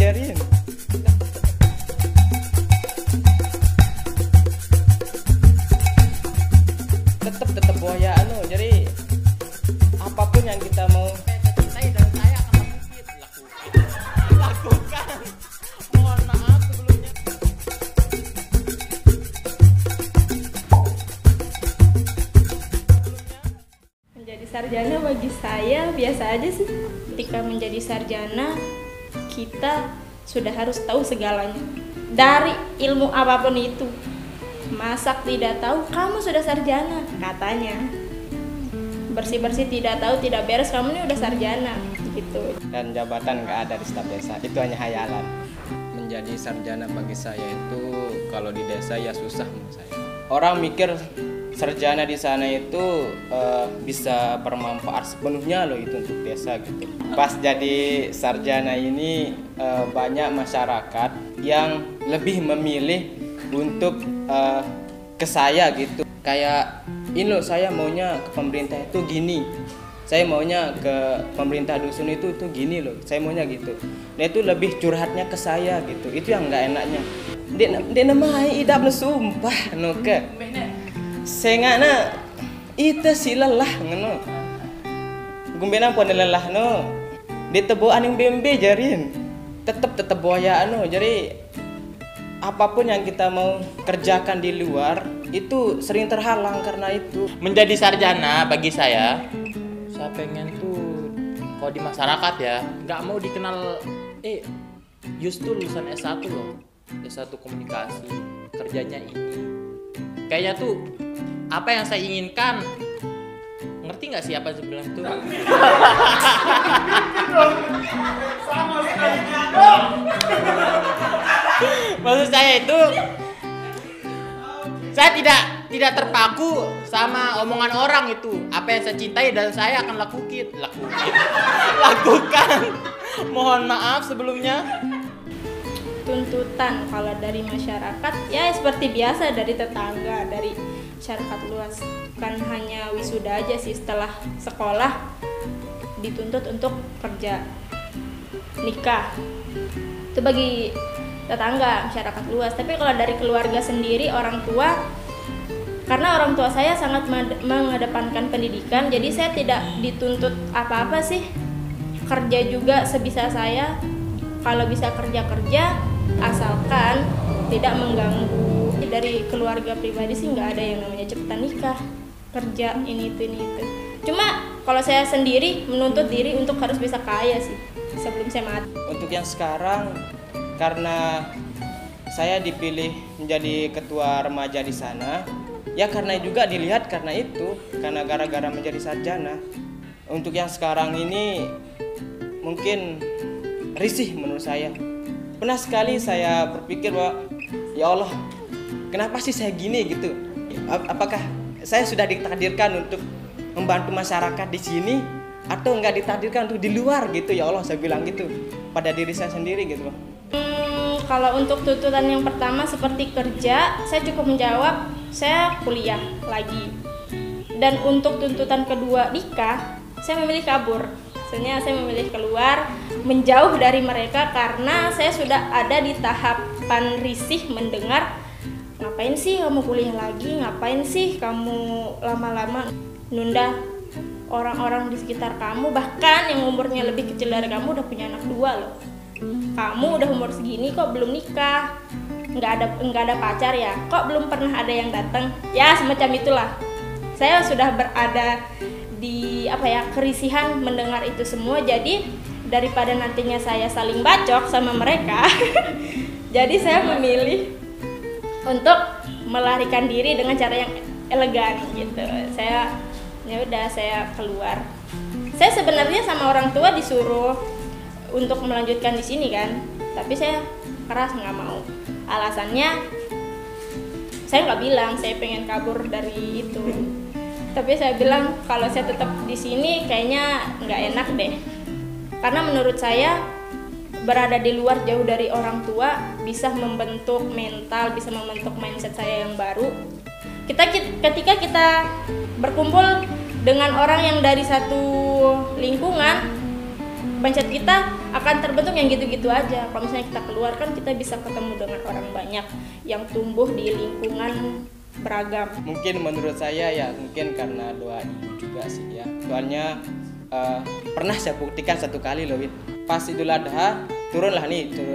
jarin. Tetap buaya jadi apapun yang kita mau saya akan lakukan. Mohon maaf sebelumnya. Menjadi sarjana bagi saya biasa aja sih. Ketika menjadi sarjana, kita sudah harus tahu segalanya. Dari ilmu apapun itu. Masak tidak tahu, kamu sudah sarjana, katanya. Bersih-bersih tidak tahu, tidak beres, kamu ini udah sarjana, gitu. Dan jabatan nggak ada di staf desa, itu hanya hayalan. Menjadi sarjana bagi saya itu kalau di desa ya susah menurut saya. Orang mikir sarjana di sana itu bisa bermanfaat sepenuhnya loh itu untuk desa gitu. Pas jadi sarjana ini banyak masyarakat yang lebih memilih untuk ke saya gitu. Kayak ini loh, saya maunya ke pemerintah itu gini, saya maunya ke pemerintah dusun itu gini loh, saya maunya gitu. Dia itu lebih curhatnya ke saya gitu, itu yang nggak enaknya. Dia namanya idap sumpah nuke sengana itu si lelah ngono gumbena pun lelah no ditebo aning bembe jarin tetep boya jadi apapun yang kita mau kerjakan di luar itu sering terhalang karena itu. Menjadi sarjana bagi saya pengen tuh kalau di masyarakat ya nggak mau dikenal Yus tuh lulusan S1 loh, S1 komunikasi, kerjanya ini kayaknya tuh apa yang saya inginkan. Ngerti nggak sih apa sebenarnya itu? Maksud saya itu saya tidak terpaku sama omongan orang itu. Apa yang saya cintai dan saya akan lakukan. Mohon maaf sebelumnya. Tuntutan kalau dari masyarakat ya seperti biasa, dari tetangga, dari masyarakat luas. Kan hanya wisuda aja sih, setelah sekolah dituntut untuk kerja, nikah. Itu bagi tetangga, masyarakat luas. Tapi kalau dari keluarga sendiri, orang tua, karena orang tua saya sangat mengedepankan pendidikan, jadi saya tidak dituntut apa-apa sih. Kerja juga sebisa saya, kalau bisa kerja, asalkan tidak mengganggu. Dari keluarga pribadi sih nggak ada yang namanya cepetan nikah, kerja ini itu. Cuma kalau saya sendiri menuntut diri untuk harus bisa kaya sih sebelum saya mati. Untuk yang sekarang, karena saya dipilih menjadi ketua remaja di sana, ya karena juga dilihat karena gara-gara menjadi sarjana. Untuk yang sekarang ini mungkin risih menurut saya. Pernah sekali saya berpikir bahwa ya Allah, kenapa sih saya gini gitu? Apakah saya sudah ditakdirkan untuk membantu masyarakat di sini atau enggak ditakdirkan untuk di luar gitu? Ya Allah, saya bilang gitu pada diri saya sendiri gitu loh. Kalau untuk tuntutan yang pertama seperti kerja, saya cukup menjawab saya kuliah lagi. Dan untuk tuntutan kedua nikah, saya memilih kabur. Maksudnya saya memilih keluar, menjauh dari mereka karena saya sudah ada di tahapan risih mendengar, ngapain sih kamu kuliah lagi, ngapain sih kamu lama-lama nunda orang-orang di sekitar kamu, bahkan yang umurnya lebih kecil dari kamu udah punya anak 2 loh. Kamu udah umur segini kok belum nikah, nggak ada pacar ya, kok belum pernah ada yang datang, ya semacam itulah. Saya sudah berada di kerisihan mendengar itu semua. Jadi daripada nantinya saya saling bacok sama mereka jadi saya memilih untuk melarikan diri dengan cara yang elegan gitu. Saya keluar. Saya sebenarnya sama orang tua disuruh untuk melanjutkan di sini kan, tapi saya keras nggak mau. Alasannya saya nggak bilang saya pengen kabur dari itu. Tapi saya bilang kalau saya tetap di sini kayaknya nggak enak deh. Karena menurut saya berada di luar jauh dari orang tua bisa membentuk mental, bisa membentuk mindset saya yang baru. Ketika kita berkumpul dengan orang yang dari satu lingkungan, mindset kita akan terbentuk yang gitu-gitu aja. Kalau misalnya kita keluar kan kita bisa ketemu dengan orang banyak yang tumbuh di lingkungan beragam. Mungkin menurut saya ya mungkin karena doa ibu juga sih ya. Soalnya pernah saya buktikan satu kali loh Win. Pas Idul Adha turun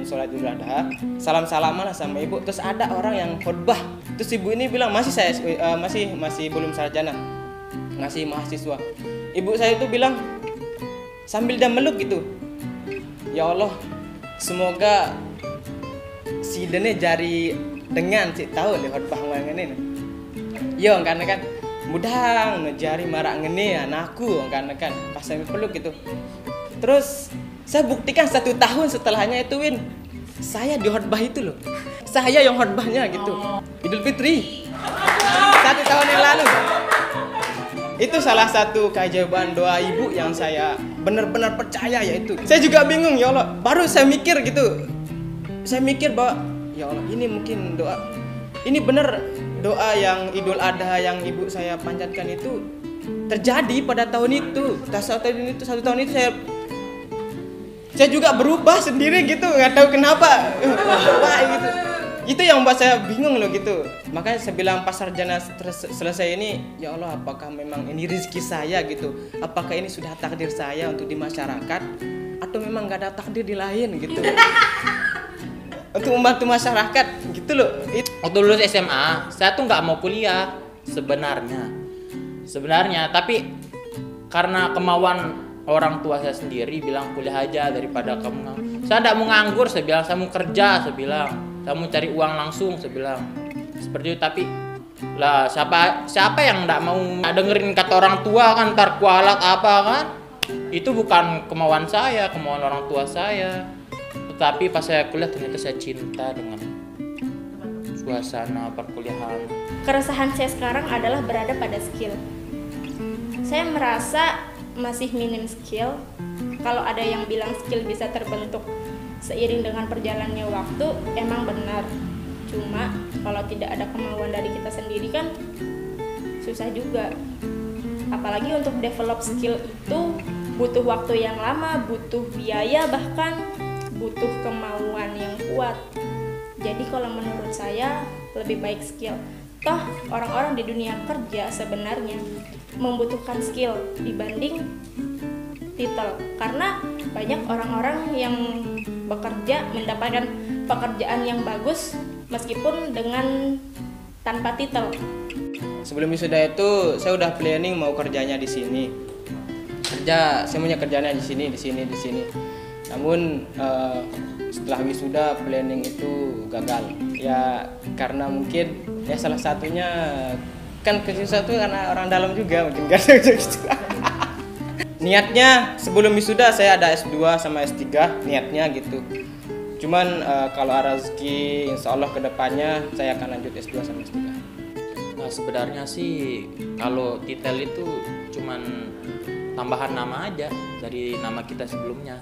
sholat Idul Adha, salam-salaman lah sama ibu. Terus ada orang yang khotbah. Terus ibu ini bilang masih belum sarjana, masih mahasiswa. Ibu saya itu bilang sambil dia meluk gitu, ya Allah, semoga si dene jari dengan si tahu le khotbah ngene. Yo karena kan mudang jari marak ngene anakku karena kan pas saya peluk gitu. Terus saya buktikan 1 tahun setelahnya itu Win, saya di khotbah itu loh, saya yang khotbahnya gitu. Idul Fitri 1 tahun yang lalu. Itu salah satu keajaiban doa ibu yang saya benar-benar percaya yaitu. Saya juga bingung ya Allah, baru saya mikir gitu. Saya mikir bahwa ya Allah ini mungkin doa, ini benar doa yang Idul Adha yang ibu saya panjatkan itu terjadi pada tahun itu. Satu tahun itu saya juga berubah sendiri gitu, nggak tahu kenapa. Wah gitu. Itu yang membuat saya bingung loh gitu. Makanya saya bilang pas sarjana selesai ini, ya Allah apakah memang ini rezeki saya gitu? Apakah ini sudah takdir saya untuk di masyarakat atau memang nggak ada takdir di lain gitu? Untuk membantu masyarakat gitu loh. Waktu lulus SMA, saya tuh nggak mau kuliah sebenarnya, tapi karena kemauan orang tua saya sendiri bilang kuliah aja daripada kamu nganggur. Saya tidak mau nganggur, saya bilang saya mau kerja, saya bilang saya mau cari uang langsung, saya bilang seperti itu. Tapi lah siapa yang tidak mau dengerin kata orang tua kan, ntar kualat apa kan? Itu bukan kemauan saya, kemauan orang tua saya. Tetapi pas saya kuliah ternyata saya cinta dengan suasana perkuliahan. Keresahan saya sekarang adalah berada pada skill. Saya merasa masih minim skill. Kalau ada yang bilang skill bisa terbentuk seiring dengan perjalannya waktu, emang benar. Cuma kalau tidak ada kemauan dari kita sendiri kan susah juga. Apalagi untuk develop skill itu butuh waktu yang lama, butuh biaya, bahkan butuh kemauan yang kuat. Jadi kalau menurut saya lebih baik skill. Toh orang-orang di dunia kerja sebenarnya membutuhkan skill dibanding titel, karena banyak orang-orang yang bekerja mendapatkan pekerjaan yang bagus meskipun dengan tanpa titel. Sebelum wisuda itu saya udah planning mau kerjanya di sini. Saya punya kerjanya di sini. Namun setelah wisuda planning itu gagal. Ya karena mungkin ya salah satunya kan kesusah tuh karena orang dalam juga mungkin gak ada gitu. Niatnya sebelum wisuda saya ada S2 sama S3 niatnya gitu. Cuman kalau ada rezeki insya Allah kedepannya saya akan lanjut S2 sama S3. Nah sebenarnya sih kalau titel itu cuman tambahan nama aja dari nama kita sebelumnya.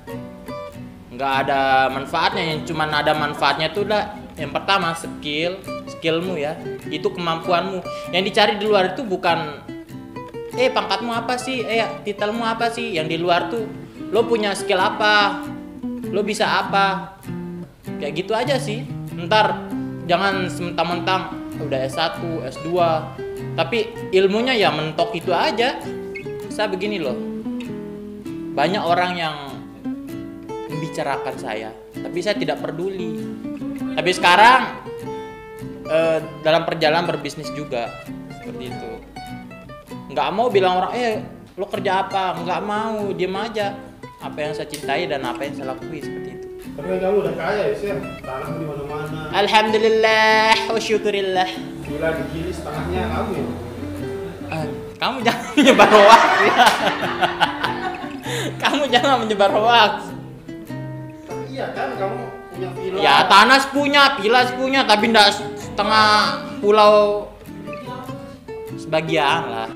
Nggak ada manfaatnya, yang cuman ada manfaatnya tuh yang pertama skillmu ya, itu kemampuanmu. Yang dicari di luar itu bukan pangkatmu apa sih, titelmu apa sih. Yang di luar tuh lo punya skill apa, lo bisa apa, kayak gitu aja sih. Ntar jangan sementang-mentang udah S1, S2 tapi ilmunya ya mentok itu aja. Saya begini loh, banyak orang yang membicarakan saya, tapi saya tidak peduli. Tapi sekarang dalam perjalanan berbisnis juga seperti itu. Nggak mau bilang orang, lo kerja apa? Nggak mau, diem aja. Apa yang saya cintai dan apa yang saya lakui seperti itu. Tapi kan kamu udah kaya ya, Sir. Tanah di mana-mana. Alhamdulillah wa syukurillah. Gila digili setengahnya kamu ya. Kamu jangan menyebar hoax ya. Kamu jangan menyebar hoax. Iya kan kamu punya villa. Ya tanah punya, villa punya, tapi enggak setengah pulau, sebagian lah.